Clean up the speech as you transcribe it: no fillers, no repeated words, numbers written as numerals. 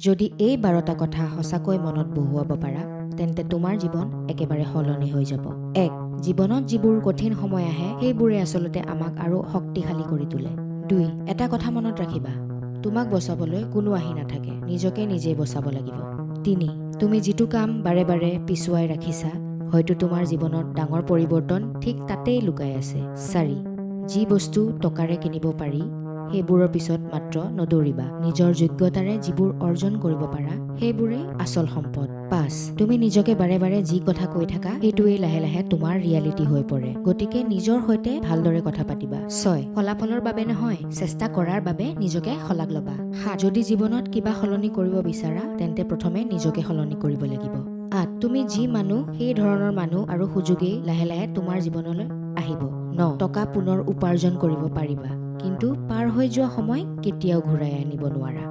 যদি এই 12টা কথা সঁচাকৈ মনত বহুৱাব পাৰা তেন্তে তোমাৰ জীৱন একেবাৰে সলনি হৈ যাব। 1. জীৱনত যিবোৰ কঠিন সময় আহে সেইবোৰে আচলতে আমাক আৰু শক্তিশালী কৰি তোলে। 2. এটা কথা মনত ৰাখিবা, তোমাক বচাবলৈ কোনো আহি নাথাকে, নিজকে নিজেই বচাব লাগিব। 3. তুমি যিটো কাম বাৰে বাৰে পিছুৱাই ৰাখিছা হয়তো তোমাৰ জীৱনত ডাঙৰ পৰিৱৰ্তন ঠিক তাতেই লুকাই আছে। 4. যি বস্তু টকাৰে কিনিব পাৰি সেইবোৰৰ পিছত মাত্ৰ নদৌৰিবা। নিজৰ যোগ্যতাৰে যিবোৰ অৰ্জন কৰিব পাৰা সেইবোৰেই আচল সম্পদ। 5. তুমি নিজকে বাৰে বাৰে যি কথা কৈ থাকা সেইটোৱেই লাহে লাহে তোমাৰ ৰিয়েলিটি হৈ পৰে, গতিকে নিজৰ সৈতে ভালদৰে কথা পাতিবা। 6. ফলাফলৰ বাবে নহয়, চেষ্টা কৰাৰ বাবে নিজকে শলাগ ল'বা। 7. যদি জীৱনত কিবা সলনি কৰিব বিচাৰা তেন্তে প্ৰথমে নিজকে সলনি কৰিব লাগিব। 8. তুমি যি মানুহ সেই ধৰণৰ মানুহ আৰু সুযোগেই লাহে লাহে তোমাৰ জীৱনলৈ আহিব। 9. টকা পুনৰ উপাৰ্জন কৰিব পাৰিবা, কিন্তু পাৰ হৈ যোৱা সময় কেতিয়াও ঘূৰাই আনিব নোৱাৰা।